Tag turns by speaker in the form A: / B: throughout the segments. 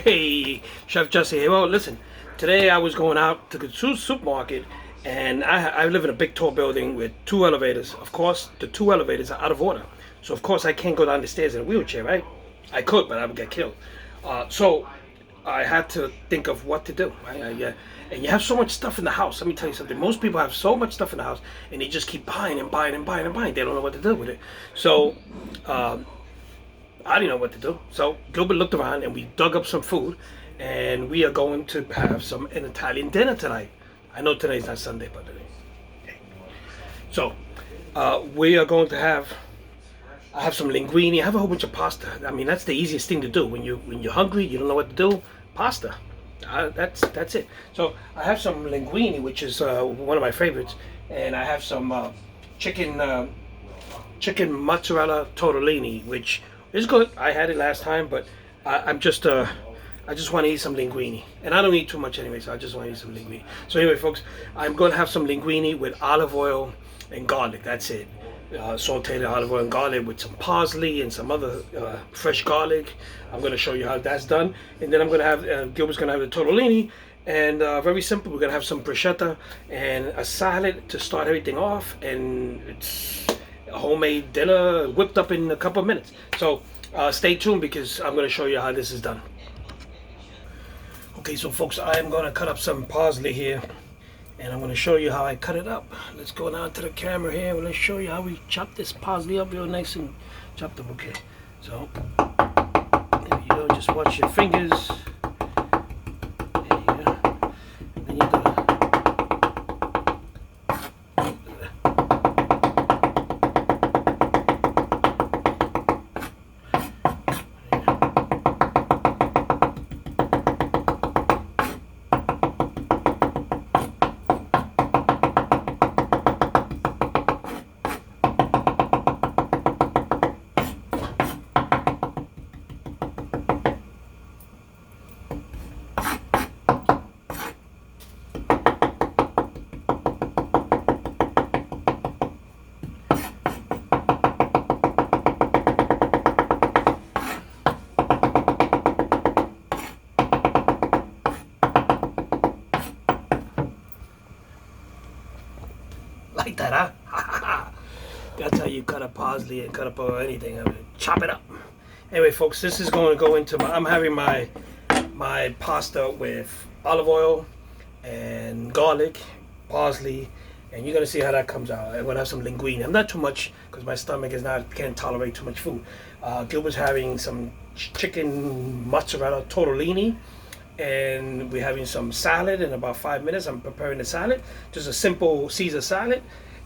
A: Hey, Chef Jesse here. Well, listen, today I was going out to the supermarket, and I live in a big tall building with two elevators. Of course, the two elevators are out of order. So, of course, I can't go down the stairs in a wheelchair, right? I could, but I would get killed. So, I had to think of what to do. Right? And you have so much stuff in the house. Let me tell you something. Most people have so much stuff in the house, and they just keep buying and buying and buying and buying. They don't know what to do with it. So, I didn't know what to do. So Gilbert looked around and we dug up some food, and we are going to have an Italian dinner tonight. I know today's not Sunday, but so we are going to have. I have some linguine. I have a whole bunch of pasta. I mean, that's the easiest thing to do when you're hungry. You don't know what to do. Pasta. That's it. So I have some linguine, which is one of my favorites, and I have some chicken chicken mozzarella tortellini, which is good. I had it last time, but I'm just I just want to eat some linguine, and I don't eat too much anyway, so I just want to eat some linguine. So anyway, folks, I'm going to have some linguine with olive oil and garlic. That's it. Sauteed olive oil and garlic with some parsley and some other fresh garlic. I'm going to show you how that's done, and then I'm going to have Gilbert's going to have the tortellini, and very simple. We're going to have some bruschetta and a salad to start everything off, and it's a homemade dinner whipped up in a couple of minutes. So stay tuned because I'm going to show you how this is done. Okay, so folks, I am going to cut up some parsley here, and I'm going to show you how I cut it up. Let's go down to the camera here and let's show you how we chop this parsley up real nice and chopped up. Okay, so there you go. Just watch your fingers. There you go. And then you go. Like that, huh? That's how you cut a parsley and cut up anything. I mean, chop it up. Anyway, folks, this is going to go into my. I'm having my pasta with olive oil and garlic, parsley, and you're gonna see how that comes out. I'm gonna have some linguine. I'm not too much because my stomach is not can't tolerate too much food. Gilbert's having some chicken mozzarella tortellini, and we're having some salad in about 5 minutes. I'm preparing the salad, just a simple Caesar salad,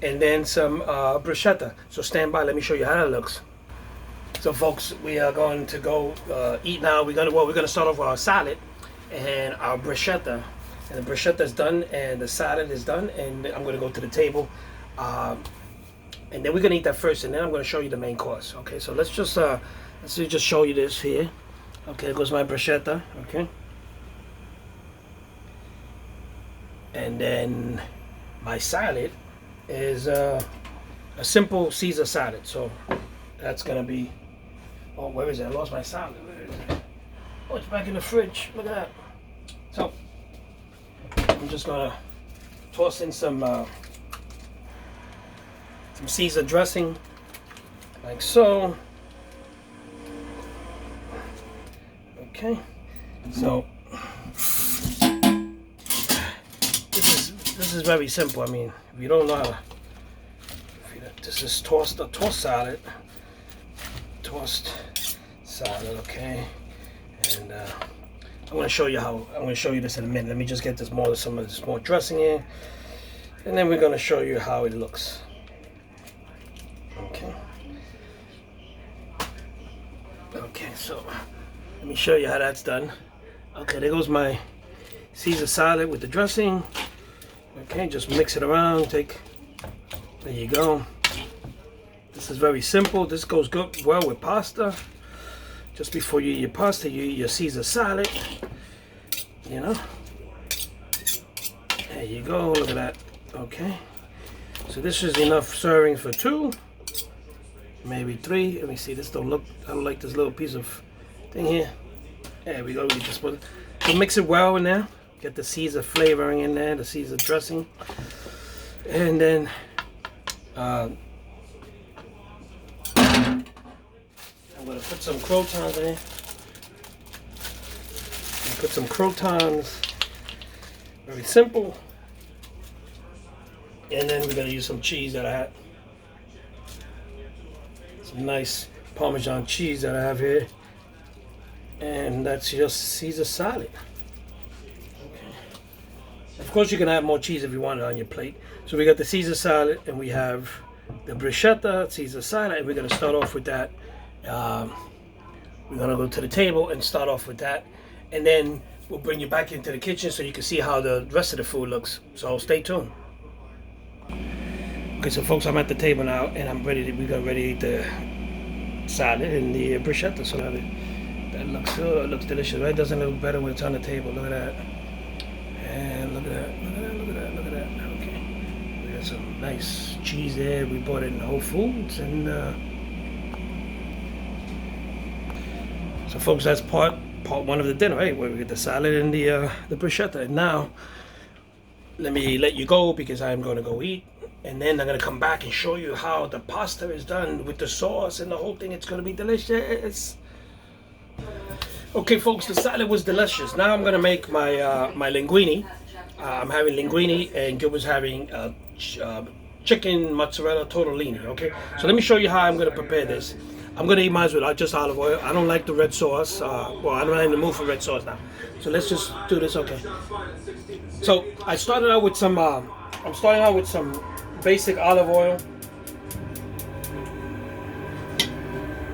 A: and then some bruschetta. So stand by, let me show you how that looks. So folks, we are going to go eat now. We're gonna start off with our salad and our bruschetta. And the bruschetta is done and the salad is done, and I'm gonna go to the table. And then we're gonna eat that first, and then I'm gonna show you the main course. Okay, so let's just show you this here. Okay, there goes my bruschetta. Okay. And then my salad is a simple Caesar salad. So that's gonna be. Oh, where is it? I lost my salad. Where is it? Oh, it's back in the fridge. Look at that. So I'm just gonna toss in some Caesar dressing, like so. Okay. So. This is very simple. I mean, if you don't know how to, this is tossed salad, okay. And I'm going to show you how. I'm going to show you this in a minute. Let me just get some of this more dressing in, and then we're going to show you how it looks. Okay. Okay. So let me show you how that's done. Okay, there goes my Caesar salad with the dressing. Okay, just mix it around. There you go. This is very simple. This goes good well with pasta. Just before you eat your pasta, you eat your Caesar salad. You know. There you go. Look at that. Okay. So this is enough serving for 2, maybe 3. Let me see. This don't look. I don't like this little piece of thing here. There we go. We just put so mix it well in there. Get the Caesar flavoring in there, the Caesar dressing, and then I'm gonna put some croutons in there. Put some croutons. Very simple. And then we're gonna use some cheese that I had. Some nice Parmesan cheese that I have here. And that's just Caesar salad. Okay. Of course you can add more cheese if you want it on your plate. So we got the Caesar salad and we have the bruschetta, Caesar salad, and we're gonna start off with that. We're gonna go to the table and start off with that. And then we'll bring you back into the kitchen so you can see how the rest of the food looks. So stay tuned. Okay, so folks, I'm at the table now and I'm ready. We got ready to eat the salad and the bruschetta. So that looks good. It looks delicious, right? Doesn't it look better when it's on the table? Look at that. And look at that. Look at that. Look at that. Look at that. Okay. We got some nice cheese there. We bought it in Whole Foods and so folks, that's part one of the dinner, right? Where we get the salad and the bruschetta. And now, let me let you go because I'm going to go eat. And then I'm going to come back and show you how the pasta is done with the sauce and the whole thing. It's going to be delicious. Okay, folks, the salad was delicious. Now I'm going to make my my linguine. I'm having linguine and Gilbert's having chicken mozzarella tortellini, okay? So let me show you how I'm going to prepare this. I'm going to eat mine with just olive oil. I don't like the red sauce. Well, I'm not in the mood for red sauce now. So let's just do this, okay? So I started out with some, I'm starting out with some basic olive oil.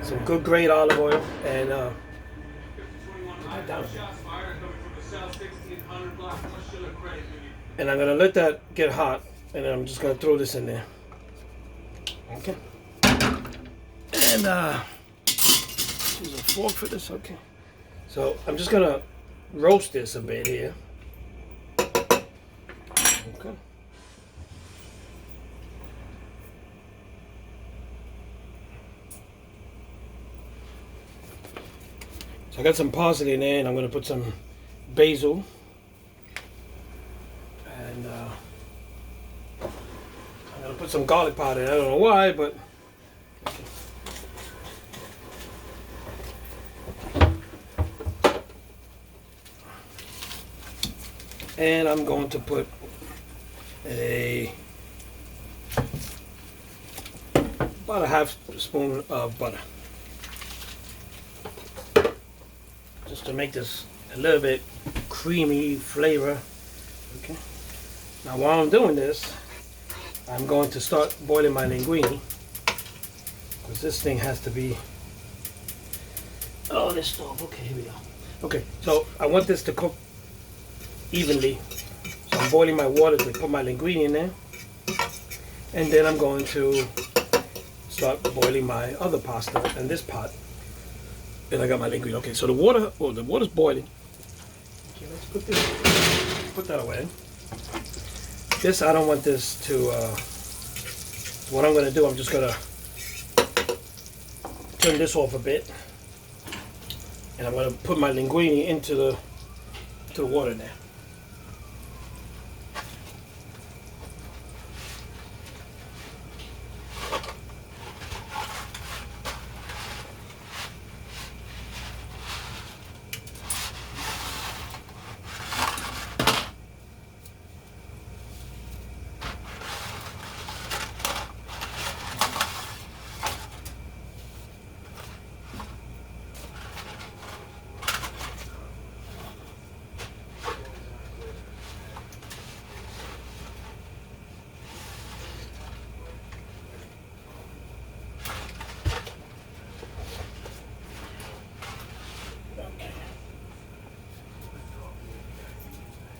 A: Some good grade olive oil. And, and I'm going to let that get hot. And then I'm just going to throw this in there. Okay. And use a fork for this, okay. So I'm just gonna roast this a bit here. Okay. So I got some parsley in there, and I'm gonna put some basil, and I'm gonna put some garlic powder in. I don't know why, but. And I'm going to put about a half spoon of butter, just to make this a little bit creamy flavor. Okay. Now while I'm doing this, I'm going to start boiling my linguine, because this thing has to be. Oh, this stove. Okay, here we go. Okay, so I want this to cook evenly. So I'm boiling my water to put my linguine in there. And then I'm going to start boiling my other pasta in this pot. And I got my linguine. Okay, so the water's boiling. Okay, let's put that away. This, I don't want this to, what I'm gonna do, I'm just gonna turn this off a bit. And I'm gonna put my linguine into the water there.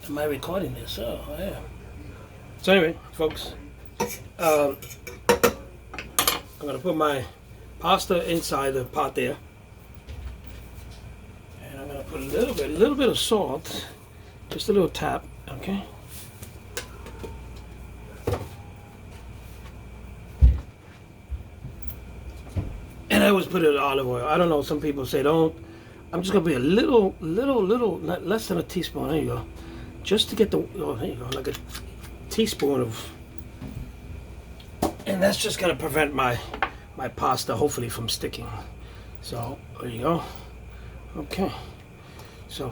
A: Am I recording this? Oh, yeah. So anyway, folks, I'm gonna put my pasta inside the pot there, and I'm gonna put a little bit of salt, just a little tap, okay. And I always put it in olive oil. I don't know. Some people say don't. I'm just gonna be a little less than a teaspoon. There you go. Just to get the, oh, there you go, like a teaspoon of, and that's just gonna prevent my pasta hopefully from sticking. So there you go. Okay. So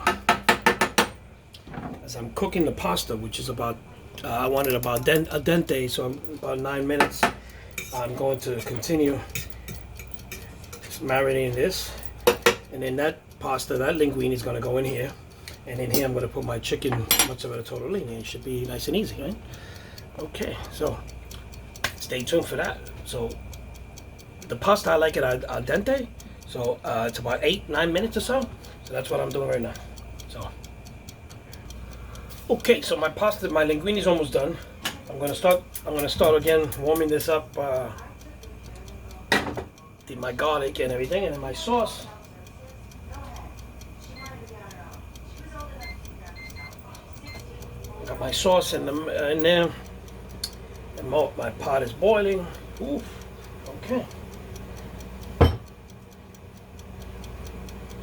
A: as I'm cooking the pasta, which is about, I want it about a dente, so I'm about 9 minutes. I'm going to continue marinating this, and then that pasta, that linguine is going to go in here, and in here I'm going to put my chicken mozzarella tortellini. It should be nice and easy, right? Okay, so stay tuned for that. So the pasta, I like it al dente, so it's about 8-9 minutes or so. So that's what I'm doing right now. So okay, so my pasta, my linguine is almost done. I'm gonna start again warming this up, my garlic and everything, and then my sauce. Got my sauce in there, and my pot is boiling. Oof. Okay.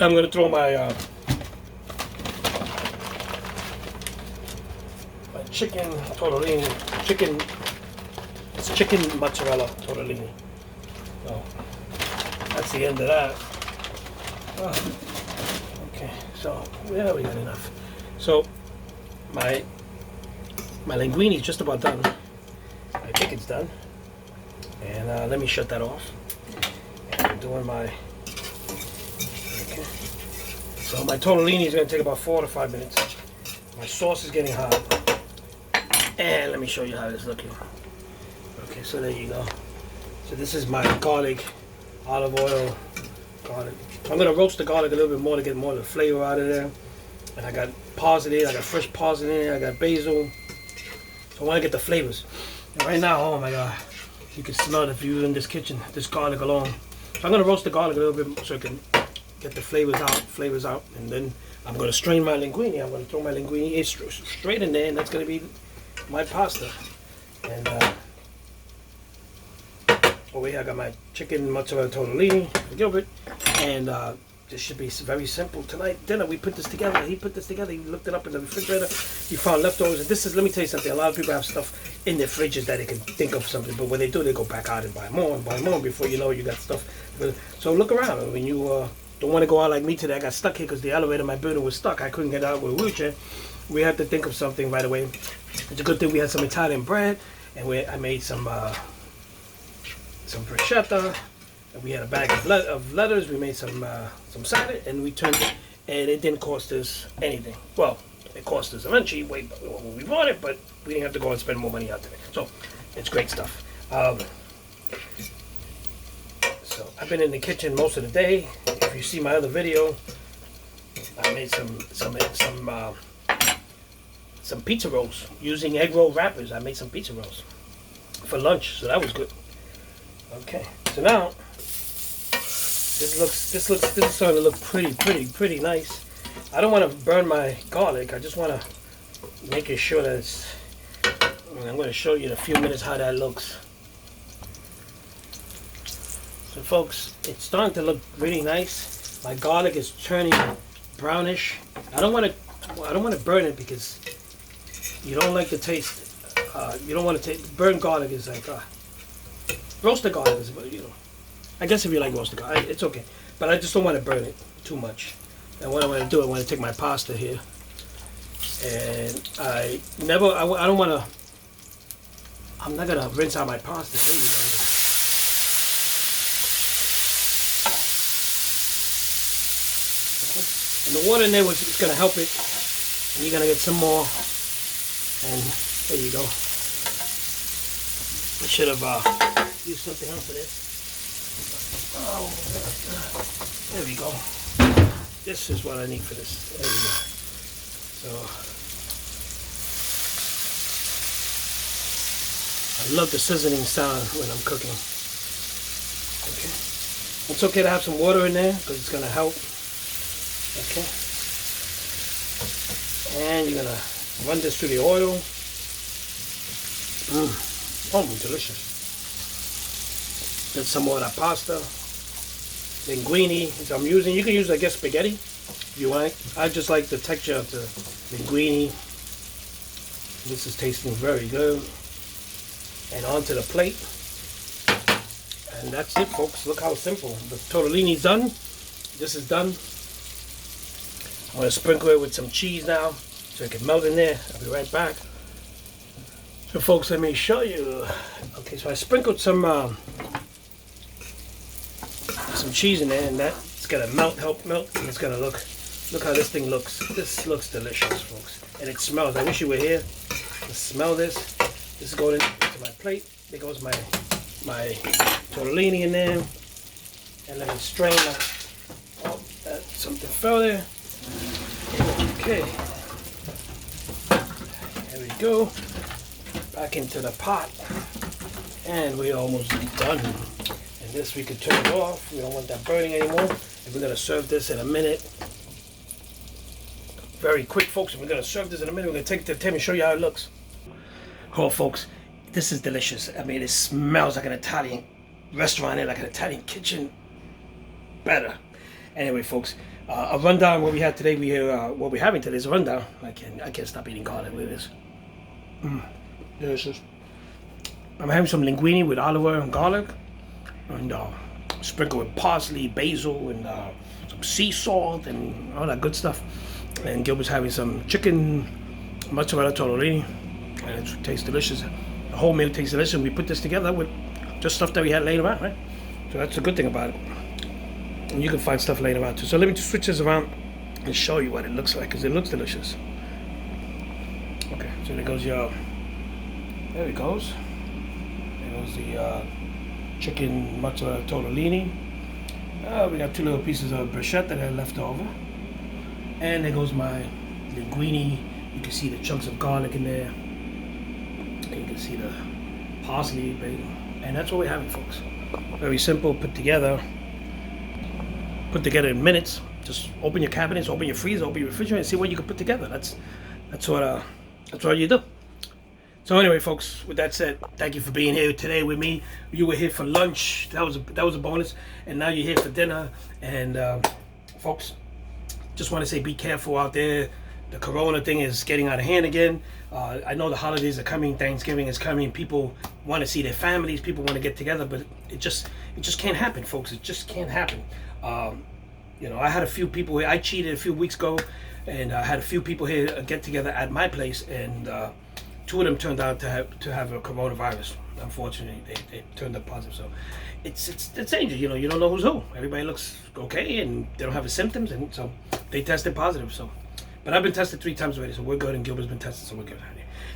A: I'm gonna throw my chicken tortellini, it's chicken mozzarella tortellini. So that's the end of that. Oh, okay, so yeah, we got enough. So my linguine is just about done. I think it's done. And let me shut that off. And I'm doing my, okay. So my tortellini is gonna take about 4 to 5 minutes. My sauce is getting hot. And let me show you how it's looking. Okay, so there you go. So this is my garlic, olive oil, garlic. I'm gonna roast the garlic a little bit more to get more of the flavor out of there. And I got parsley, I got fresh parsley in there, I got basil. So I wanna get the flavors. And right now, oh my God, you can smell it if you're in this kitchen, this garlic alone. So I'm gonna roast the garlic a little bit so I can get the flavors out. And then I'm gonna strain my linguine. I'm gonna throw my linguine straight in there, and that's gonna be my pasta. And over here I got my chicken mozzarella tortellini for Gilbert, and this should be very simple tonight dinner. We put this together. He put this together. He looked it up in the refrigerator. He found leftovers. And this is, let me tell you something, a lot of people have stuff in their fridges that they can think of something, but when they do, they go back out and buy more and buy more before you know you got stuff. So look around. When you don't want to go out like me today, I got stuck here because the elevator in my building was stuck. I couldn't get out with a wheelchair. We had to think of something right away. It's a good thing we had some Italian bread, and I made some bruschetta, and we had a bag of lettuce. We made some salad, and we turned it, and it didn't cost us anything. Well, it cost us eventually way when we bought it, but we didn't have to go and spend more money out today. So it's great stuff. So I've been in the kitchen most of the day. If you see my other video, I made some pizza rolls using egg roll wrappers. I made some pizza rolls for lunch, so that was good. Okay, so now this is starting to look pretty nice. I don't want to burn my garlic. I just want to make sure that it's. I'm going to show you in a few minutes how that looks. So, folks, it's starting to look really nice. My garlic is turning brownish. I don't want to burn it because you don't like the taste. You don't want to taste burnt garlic. Is like roasted garlic is, you know. I guess if you like roasted garlic, it's okay. But I just don't want to burn it too much. And what I want to do, I want to take my pasta here, and I don't want to. I'm not gonna rinse out my pasta. There you go. Okay. And the water in there is gonna help it, and you're gonna get some more. And there you go. I should have used something else for this. Oh, there we go. This is what I need for this. There we go. So I love the sizzling sound when I'm cooking. Okay. It's okay to have some water in there because it's gonna help. Okay. And you're gonna run this through the oil. Oh, delicious. Then some more of that pasta. Linguine, which I'm using. You can use, I guess, spaghetti. You like? I just like the texture of the linguine. This is tasting very good. And onto the plate. And that's it, folks. Look how simple. The tortellini's done. This is done. I'm going to sprinkle it with some cheese now so it can melt in there. I'll be right back. So, folks, let me show you. Okay, so I sprinkled some cheese in there, and that's going to help melt. And it's going to look how this thing looks. This looks delicious, folks. And it smells. I wish you were here to smell this. This is going into my plate. There goes my tortellini in there. And let me strain that. Oh, that something fell there. Okay. There we go. Back into the pot. And we're almost done. And this we can turn it off. We don't want that burning anymore. And we're going to serve this in a minute. Very quick, folks. We're going to serve this in a minute. We're going to take it to the table and show you how it looks. Oh, folks. This is delicious. I mean, it smells like an Italian restaurant, like an Italian kitchen. Better. Anyway, folks, a rundown what we had today. What we're having today is a rundown. I can't stop eating garlic. Look at this. Delicious. I'm having some linguine with olive oil and garlic, and sprinkled with parsley, basil, and some sea salt and all that good stuff. And Gilbert's having some chicken mozzarella tortellini, and it tastes delicious. The whole meal tastes delicious. We put this together with just stuff that we had laying around, right? So that's the good thing about it. And you can find stuff laying around too. So let me just switch this around and show you what it looks like, because it looks delicious. Okay, so there goes your. There it goes. There goes the chicken mozzarella tortellini. We got 2 little pieces of bruschetta that are left over. And there goes my linguine. You can see the chunks of garlic in there. And you can see the parsley, basil. And that's what we're having, folks. Very simple, put together in minutes. Just open your cabinets, open your freezer, open your refrigerator, and see what you can put together. That's what you do. So anyway, folks, with that said, thank you for being here today with me. You were here for lunch. That was a bonus, and now you're here for dinner. And folks, just want to say, be careful out there. The corona thing is getting out of hand again. I know the holidays are coming. Thanksgiving is coming. People want to see their families. People want to get together, but it just can't happen, folks. It just can't happen. I had a few people here. I cheated a few weeks ago, and I had a few people here get together at my place, and 2 of them turned out to have a coronavirus. Unfortunately, they turned up positive. So it's dangerous. You don't know who's who. Everybody looks okay, and they don't have the symptoms, and so they tested positive. So. But I've been tested 3 times already, so we're good, and Gilbert's been tested, so we're good.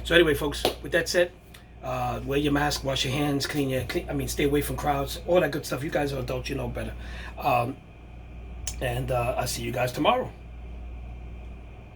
A: So anyway, folks, with that said, wear your mask, wash your hands, stay away from crowds, all that good stuff. You guys are adults, you know better. And I'll see you guys tomorrow.